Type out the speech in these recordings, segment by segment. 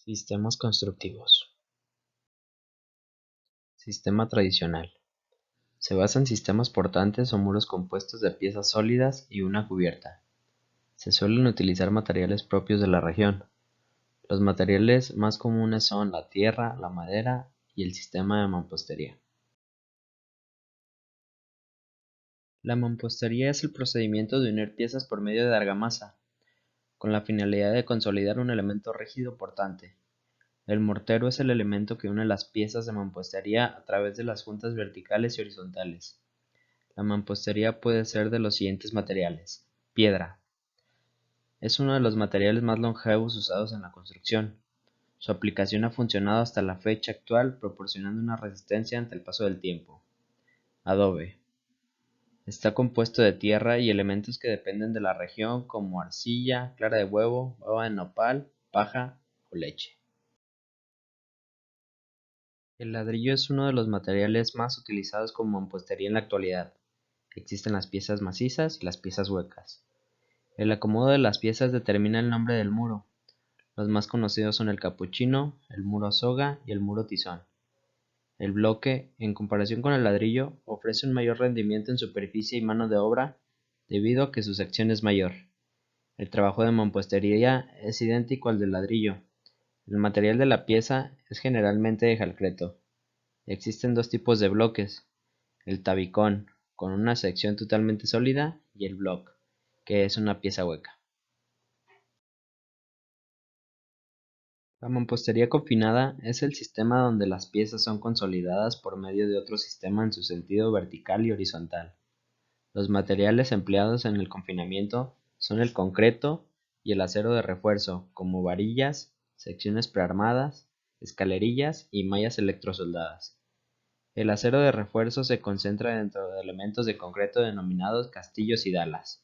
Sistemas constructivos. Sistema tradicional. Se basa en sistemas portantes o muros compuestos de piezas sólidas y una cubierta. Se suelen utilizar materiales propios de la región. Los materiales más comunes son la tierra, la madera y el sistema de mampostería. La mampostería es el procedimiento de unir piezas por medio de argamasa, con la finalidad de consolidar un elemento rígido portante. El mortero es el elemento que une las piezas de mampostería a través de las juntas verticales y horizontales. La mampostería puede ser de los siguientes materiales. Piedra. Es uno de los materiales más longevos usados en la construcción. Su aplicación ha funcionado hasta la fecha actual, proporcionando una resistencia ante el paso del tiempo. Adobe. Está compuesto de tierra y elementos que dependen de la región, como arcilla, clara de huevo, baba de nopal, paja o leche. El ladrillo es uno de los materiales más utilizados como mampostería en la actualidad. Existen las piezas macizas y las piezas huecas. El acomodo de las piezas determina el nombre del muro. Los más conocidos son el capuchino, el muro soga y el muro tizón. El bloque, en comparación con el ladrillo, ofrece un mayor rendimiento en superficie y mano de obra debido a que su sección es mayor. El trabajo de mampostería es idéntico al del ladrillo. El material de la pieza es generalmente de concreto. Existen dos tipos de bloques: el tabicón, con una sección totalmente sólida, y el block, que es una pieza hueca. La mampostería confinada es el sistema donde las piezas son consolidadas por medio de otro sistema en su sentido vertical y horizontal. Los materiales empleados en el confinamiento son el concreto y el acero de refuerzo, como varillas, secciones prearmadas, escalerillas y mallas electrosoldadas. El acero de refuerzo se concentra dentro de elementos de concreto denominados castillos y dalas.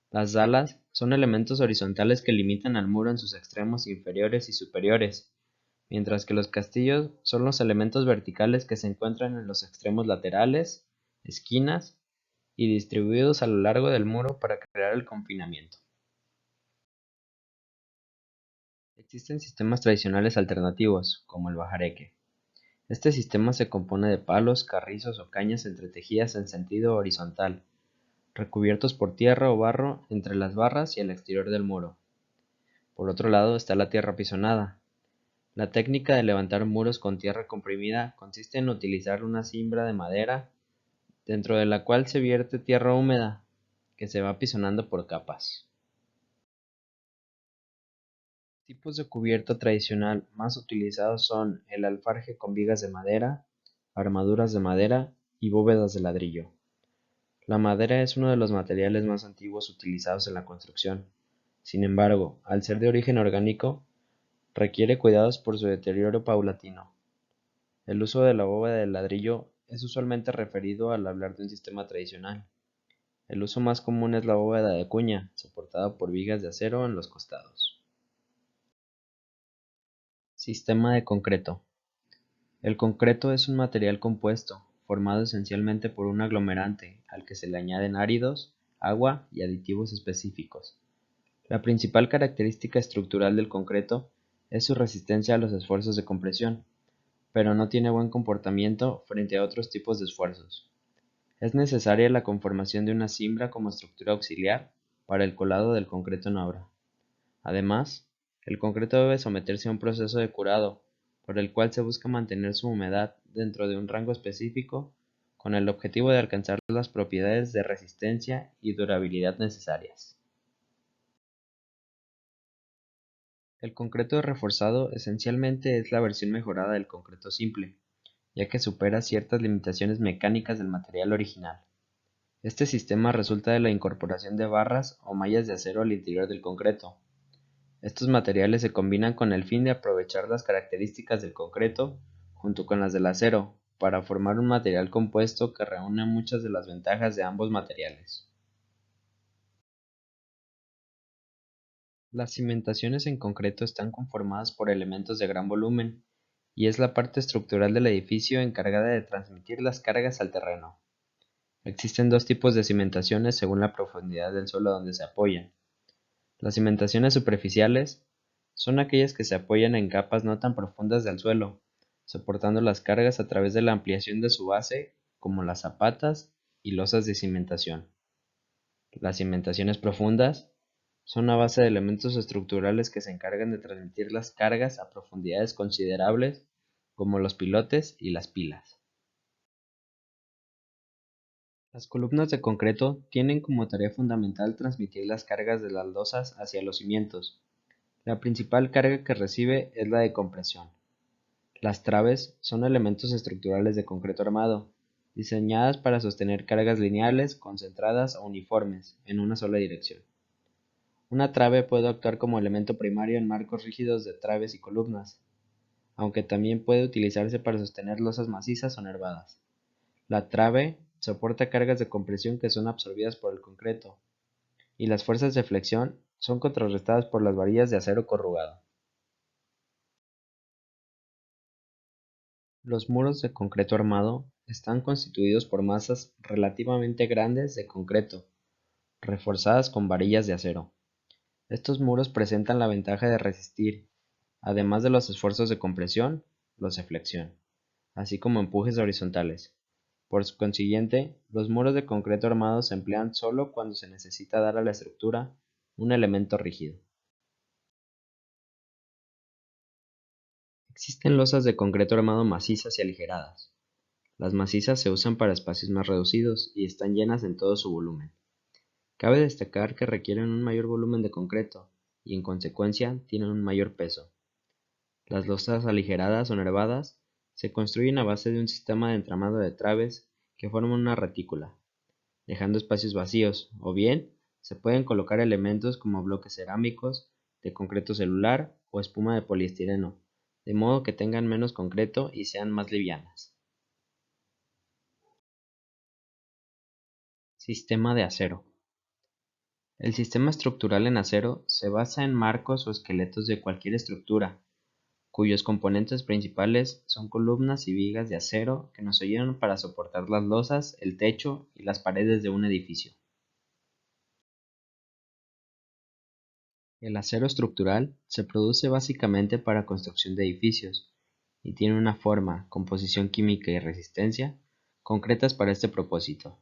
Las dalas son elementos horizontales que limitan al muro en sus extremos inferiores y superiores, mientras que los castillos son los elementos verticales que se encuentran en los extremos laterales, esquinas y distribuidos a lo largo del muro para crear el confinamiento. Existen sistemas tradicionales alternativos, como el bajareque. Este sistema se compone de palos, carrizos o cañas entretejidas en sentido horizontal, recubiertos por tierra o barro entre las barras y el exterior del muro. Por otro lado está la tierra pisonada. La técnica de levantar muros con tierra comprimida consiste en utilizar una cimbra de madera dentro de la cual se vierte tierra húmeda, que se va pisonando por capas. Tipos de cubierta tradicional más utilizados son el alfarje con vigas de madera, armaduras de madera y bóvedas de ladrillo. La madera es uno de los materiales más antiguos utilizados en la construcción. Sin embargo, al ser de origen orgánico, requiere cuidados por su deterioro paulatino. El uso de la bóveda de ladrillo es usualmente referido al hablar de un sistema tradicional. El uso más común es la bóveda de cuña, soportada por vigas de acero en los costados. Sistema de concreto. El concreto es un material compuesto, formado esencialmente por un aglomerante, al que se le añaden áridos, agua y aditivos específicos. La principal característica estructural del concreto es su resistencia a los esfuerzos de compresión, pero no tiene buen comportamiento frente a otros tipos de esfuerzos. Es necesaria la conformación de una cimbra como estructura auxiliar para el colado del concreto en obra. Además, el concreto debe someterse a un proceso de curado, por el cual se busca mantener su humedad dentro de un rango específico con el objetivo de alcanzar las propiedades de resistencia y durabilidad necesarias. El concreto reforzado esencialmente es la versión mejorada del concreto simple, ya que supera ciertas limitaciones mecánicas del material original. Este sistema resulta de la incorporación de barras o mallas de acero al interior del concreto. Estos materiales se combinan con el fin de aprovechar las características del concreto junto con las del acero para formar un material compuesto que reúne muchas de las ventajas de ambos materiales. Las cimentaciones en concreto están conformadas por elementos de gran volumen y es la parte estructural del edificio encargada de transmitir las cargas al terreno. Existen dos tipos de cimentaciones según la profundidad del suelo donde se apoyan. Las cimentaciones superficiales son aquellas que se apoyan en capas no tan profundas del suelo, soportando las cargas a través de la ampliación de su base, como las zapatas y losas de cimentación. Las cimentaciones profundas son una base de elementos estructurales que se encargan de transmitir las cargas a profundidades considerables, como los pilotes y las pilas. Las columnas de concreto tienen como tarea fundamental transmitir las cargas de las losas hacia los cimientos. La principal carga que recibe es la de compresión. Las traves son elementos estructurales de concreto armado, diseñadas para sostener cargas lineales, concentradas o uniformes en una sola dirección. Una trave puede actuar como elemento primario en marcos rígidos de traves y columnas, aunque también puede utilizarse para sostener losas macizas o nervadas. La trave soporta cargas de compresión que son absorbidas por el concreto, y las fuerzas de flexión son contrarrestadas por las varillas de acero corrugado. Los muros de concreto armado están constituidos por masas relativamente grandes de concreto, reforzadas con varillas de acero. Estos muros presentan la ventaja de resistir, además de los esfuerzos de compresión, los de flexión, así como empujes horizontales. Por consiguiente, los muros de concreto armado se emplean solo cuando se necesita dar a la estructura un elemento rígido. Existen losas de concreto armado macizas y aligeradas. Las macizas se usan para espacios más reducidos y están llenas en todo su volumen. Cabe destacar que requieren un mayor volumen de concreto y en consecuencia tienen un mayor peso. Las losas aligeradas o nervadas se construyen a base de un sistema de entramado de traves que forman una retícula, dejando espacios vacíos, o bien se pueden colocar elementos como bloques cerámicos, de concreto celular o espuma de poliestireno, de modo que tengan menos concreto y sean más livianas. Sistema de acero. El sistema estructural en acero se basa en marcos o esqueletos de cualquier estructura, cuyos componentes principales son columnas y vigas de acero que nos ayudan para soportar las losas, el techo y las paredes de un edificio. El acero estructural se produce básicamente para construcción de edificios y tiene una forma, composición química y resistencia concretas para este propósito.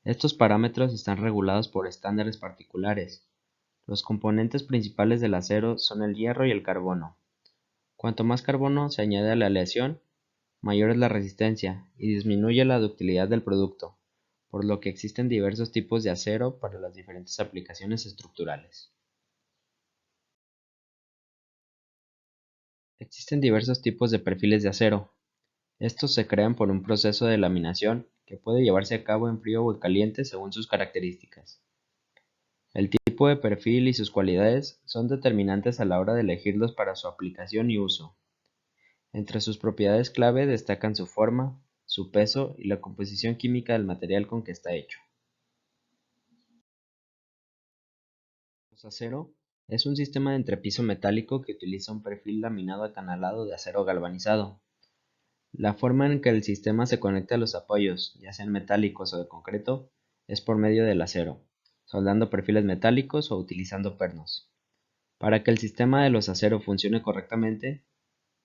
Estos parámetros están regulados por estándares particulares. Los componentes principales del acero son el hierro y el carbono. Cuanto más carbono se añade a la aleación, mayor es la resistencia y disminuye la ductilidad del producto, por lo que existen diversos tipos de acero para las diferentes aplicaciones estructurales. Existen diversos tipos de perfiles de acero. Estos se crean por un proceso de laminación que puede llevarse a cabo en frío o en caliente según sus características. El tipo de perfil y sus cualidades son determinantes a la hora de elegirlos para su aplicación y uso. Entre sus propiedades clave destacan su forma, su peso y la composición química del material con que está hecho. El acero es un sistema de entrepiso metálico que utiliza un perfil laminado acanalado de acero galvanizado. La forma en que el sistema se conecta a los apoyos, ya sean metálicos o de concreto, es por medio del acero, soldando perfiles metálicos o utilizando pernos. Para que el sistema de los aceros funcione correctamente,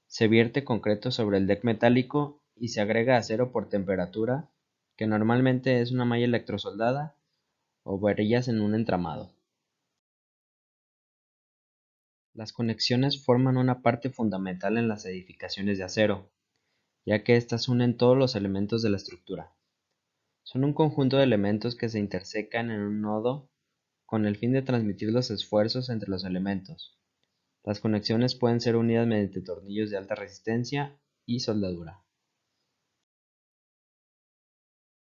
se vierte concreto sobre el deck metálico y se agrega acero por temperatura, que normalmente es una malla electrosoldada o varillas en un entramado. Las conexiones forman una parte fundamental en las edificaciones de acero, ya que éstas unen todos los elementos de la estructura. Son un conjunto de elementos que se intersecan en un nodo con el fin de transmitir los esfuerzos entre los elementos. Las conexiones pueden ser unidas mediante tornillos de alta resistencia y soldadura.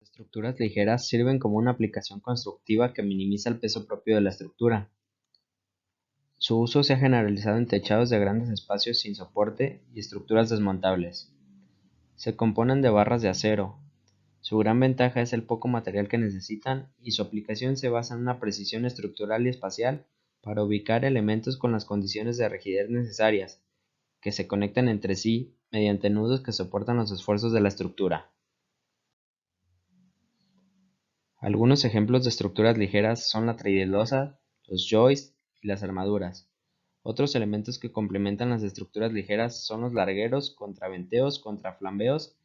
Las estructuras ligeras sirven como una aplicación constructiva que minimiza el peso propio de la estructura. Su uso se ha generalizado en techados de grandes espacios sin soporte y estructuras desmontables. Se componen de barras de acero. Su gran ventaja es el poco material que necesitan y su aplicación se basa en una precisión estructural y espacial para ubicar elementos con las condiciones de rigidez necesarias, que se conectan entre sí mediante nudos que soportan los esfuerzos de la estructura. Algunos ejemplos de estructuras ligeras son la tridilosa, los joists y las armaduras. Otros elementos que complementan las estructuras ligeras son los largueros, contraventeos, contraflambeos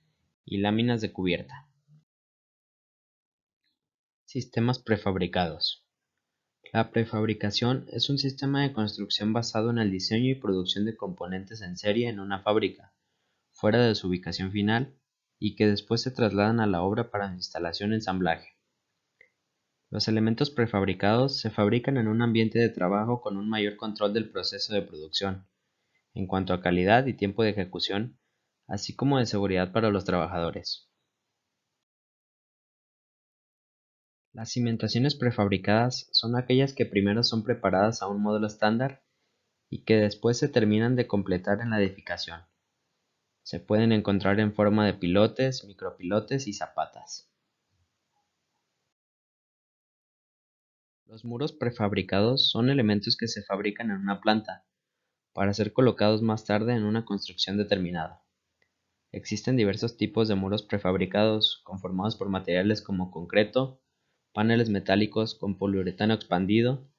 y láminas de cubierta. Sistemas prefabricados. La prefabricación es un sistema de construcción basado en el diseño y producción de componentes en serie en una fábrica, fuera de su ubicación final, y que después se trasladan a la obra para su instalación y ensamblaje. Los elementos prefabricados se fabrican en un ambiente de trabajo con un mayor control del proceso de producción, en cuanto a calidad y tiempo de ejecución, así como de seguridad para los trabajadores. Las cimentaciones prefabricadas son aquellas que primero son preparadas a un modelo estándar y que después se terminan de completar en la edificación. Se pueden encontrar en forma de pilotes, micropilotes y zapatas. Los muros prefabricados son elementos que se fabrican en una planta, para ser colocados más tarde en una construcción determinada. Existen diversos tipos de muros prefabricados, conformados por materiales como concreto, paneles metálicos con poliuretano expandido,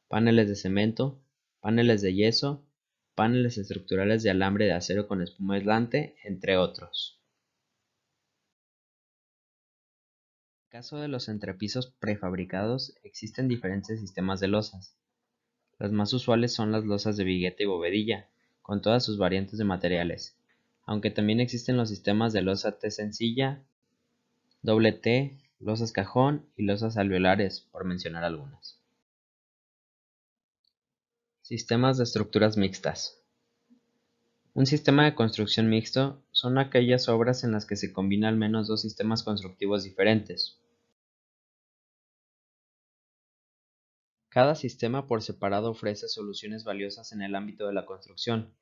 paneles de cemento, paneles de yeso, paneles estructurales de alambre de acero con espuma aislante, entre otros. En el caso de los entrepisos prefabricados, existen diferentes sistemas de losas. Las más usuales son las losas de vigueta y bovedilla, con todas sus variantes de materiales, aunque también existen los sistemas de losa T sencilla, doble T, losas cajón y losas alveolares, por mencionar algunas. Sistemas de estructuras mixtas. Un sistema de construcción mixto son aquellas obras en las que se combina al menos dos sistemas constructivos diferentes. Cada sistema por separado ofrece soluciones valiosas en el ámbito de la construcción,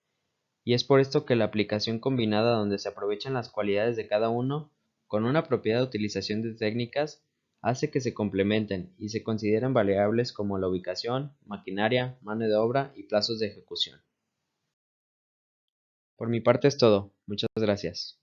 y es por esto que la aplicación combinada donde se aprovechan las cualidades de cada uno, con una apropiada utilización de técnicas, hace que se complementen y se consideren variables como la ubicación, maquinaria, mano de obra y plazos de ejecución. Por mi parte es todo. Muchas gracias.